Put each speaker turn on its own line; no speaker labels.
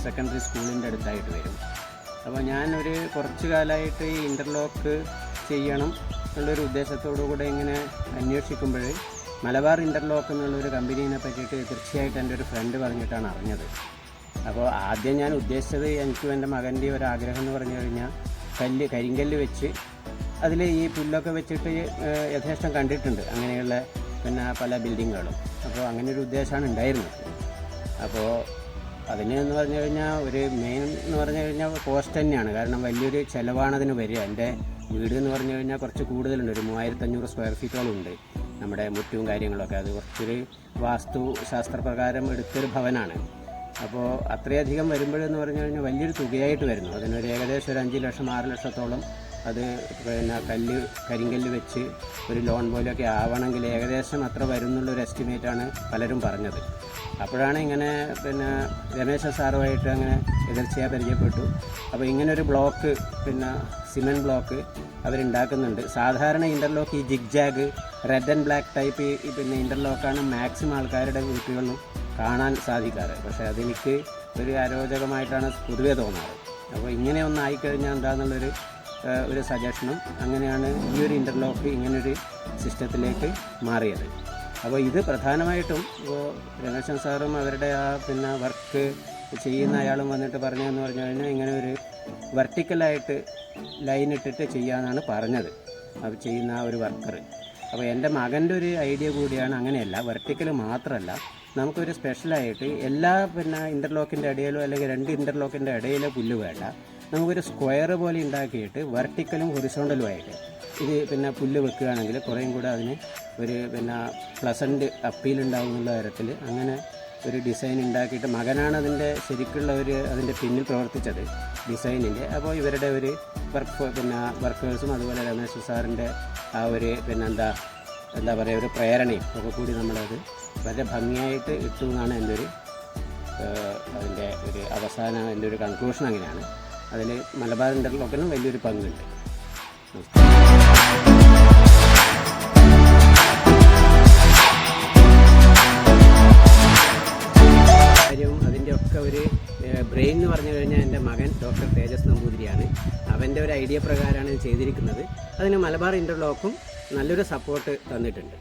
Secondary സ്കൂളിൻ്റെ അടുത്തായിട്ട് വരും. അപ്പോൾ ഞാനൊരു കുറച്ച് കാലമായിട്ട് ഈ ഇൻ്റർലോക്ക് ചെയ്യണം എന്നുള്ളൊരു ഉദ്ദേശത്തോടു കൂടെ ഇങ്ങനെ അന്വേഷിക്കുമ്പോൾ മലബാർ ഇൻ്റർലോക്ക് എന്നുള്ളൊരു കമ്പനീനെ പറ്റിയിട്ട് തീർച്ചയായിട്ടും എൻ്റെ ഒരു ഫ്രണ്ട് പറഞ്ഞിട്ടാണ് അറിഞ്ഞത്. അപ്പോൾ ആദ്യം ഞാൻ ഉദ്ദേശിച്ചത് എനിക്കും എൻ്റെ മകൻ്റെ ഒരു ആഗ്രഹം എന്ന് പറഞ്ഞു കഴിഞ്ഞാൽ കരിങ്കല്ല് വെച്ച് അതിൽ ഈ പുല്ലൊക്കെ വെച്ചിട്ട് യഥേഷ്ടം കണ്ടിട്ടുണ്ട് അങ്ങനെയുള്ള പല ബിൽഡിങ്ങുകളും. അപ്പോൾ അങ്ങനെ ഒരു ഉദ്ദേശമാണ് ഉണ്ടായിരുന്നത്. അപ്പോൾ അതിന് എന്ന് പറഞ്ഞു കഴിഞ്ഞാൽ ഒരു മെയിൻ എന്ന് പറഞ്ഞു കഴിഞ്ഞാൽ കോസ്റ്റ് തന്നെയാണ്. കാരണം വലിയൊരു ചിലവാണതിന് വരിക. എൻ്റെ വീട് എന്ന് പറഞ്ഞു കഴിഞ്ഞാൽ കുറച്ച് കൂടുതലുണ്ട്, ഒരു 3500 സ്ക്വയർ ഫീറ്റോളം ഉണ്ട് നമ്മുടെ മുറ്റവും കാര്യങ്ങളൊക്കെ. അത് കുറച്ചൊരു വാസ്തുശാസ്ത്രപ്രകാരം എടുത്തൊരു ഭവനാണ്. അപ്പോൾ അത്രയധികം വരുമ്പോഴെന്ന് പറഞ്ഞു കഴിഞ്ഞാൽ വലിയൊരു തുകയായിട്ട് വരുന്നു. അതിനൊരു ഏകദേശം ഒരു 5 ലക്ഷം 6 ലക്ഷത്തോളം അത് കരിങ്കല്ല് വെച്ച് ഒരു ലോൺ പോലെയൊക്കെ ആവണമെങ്കിൽ ഏകദേശം അത്ര വരുന്നുള്ളൊരു എസ്റ്റിമേറ്റാണ് പലരും പറഞ്ഞത്. അപ്പോഴാണ് ഇങ്ങനെ രമേശ സാറുമായിട്ട് അങ്ങനെ എതിർച്ചയായി പരിചയപ്പെട്ടു. അപ്പോൾ ഇങ്ങനൊരു ബ്ലോക്ക് സിമെൻറ്റ് ബ്ലോക്ക് അവരുണ്ടാക്കുന്നുണ്ട്. സാധാരണ ഇൻ്റർലോക്ക് ഈ zigzag red and black type ഇൻ്റർലോക്കാണ് മാക്സിമം ആൾക്കാരുടെ വീട്ടുകളിലും കാണാൻ സാധിക്കാറ്. പക്ഷേ അതെനിക്ക് ഒരു അരോചകമായിട്ടാണ് പൊതുവേ തോന്നാറ്. അപ്പോൾ ഇങ്ങനെ ഒന്നായിക്കഴിഞ്ഞാൽ എന്താണെന്നുള്ളൊരു സജഷനും അങ്ങനെയാണ് ഈ ഒരു ഇൻ്റർലോക്ക് ഇങ്ങനൊരു സിസ്റ്റത്തിലേക്ക് മാറിയത്. അപ്പോൾ ഇത് പ്രധാനമായിട്ടും ഇപ്പോൾ രമേശൻ സാറും അവരുടെ വർക്ക് ചെയ്യുന്ന അയാളും വന്നിട്ട് പറഞ്ഞതെന്ന് പറഞ്ഞു കഴിഞ്ഞാൽ ഇങ്ങനെ ഒരു വെർട്ടിക്കലായിട്ട് ലൈൻ ഇട്ടിട്ട് ചെയ്യാമെന്നാണ് പറഞ്ഞത് അത് ചെയ്യുന്ന ആ ഒരു വർക്കർ. അപ്പോൾ എൻ്റെ മകൻ്റെ ഒരു ഐഡിയ കൂടിയാണ്. അങ്ങനെയല്ല, വെർട്ടിക്കൽ മാത്രമല്ല, നമുക്കൊരു സ്പെഷ്യലായിട്ട് എല്ലാ ഇൻ്റർലോക്കിൻ്റെ ഇടയിലോ അല്ലെങ്കിൽ 2 ഇൻ്റർലോക്കിൻ്റെ ഇടയിലോ പുല്ല് വേണ്ട, നമുക്കൊരു സ്ക്വയർ പോലെ ഉണ്ടാക്കിയിട്ട് വെർട്ടിക്കലും ഹൊറിസോണ്ടലുമായിട്ട് ഇത് പുല്ല് വെക്കുകയാണെങ്കിൽ കുറേയും കൂടെ അതിന് ഒരു പ്ലസൻറ്റ് അപ്പീൽ ഉണ്ടാകുന്നുള്ള തരത്തിൽ അങ്ങനെ ഒരു ഡിസൈൻ ഉണ്ടാക്കിയിട്ട് മകനാണ് അതിൻ്റെ ശരിക്കുള്ള അതിൻ്റെ പിന്നിൽ പ്രവർത്തിച്ചത് ഡിസൈനിൻ്റെ. അപ്പോൾ ഇവരുടെ ഒരു വർക്കേഴ്സും അതുപോലെ രമേശ് സാറിൻ്റെ ആ ഒരു എന്താ പറയുക ഒരു പ്രേരണയും ഒക്കെ കൂടി നമ്മളത് വളരെ ഭംഗിയായിട്ട് ഇട്ടു എന്നാണ് എൻ്റെ അതിൻ്റെ ഒരു അവസാനം എൻ്റെ ഒരു കൺക്ലൂഷൻ അങ്ങനെയാണ്. അതിൽ മലബാർ ഇൻ്റർലോക്കിനും വലിയൊരു പങ്കുണ്ട്. കാര്യവും അതിൻ്റെയൊക്കെ ഒരു ബ്രെയിൻ എന്ന് പറഞ്ഞു കഴിഞ്ഞാൽ എൻ്റെ മകൻ ഡോക്ടർ തേജസ് നമ്പൂതിരിയാണ്. അവൻ്റെ ഒരു ഐഡിയ പ്രകാരമാണ് ചെയ്തിരിക്കുന്നത്. അതിന് മലബാർ ഇൻ്റർലോക്കും നല്ലൊരു സപ്പോർട്ട് തന്നിട്ടുണ്ട്.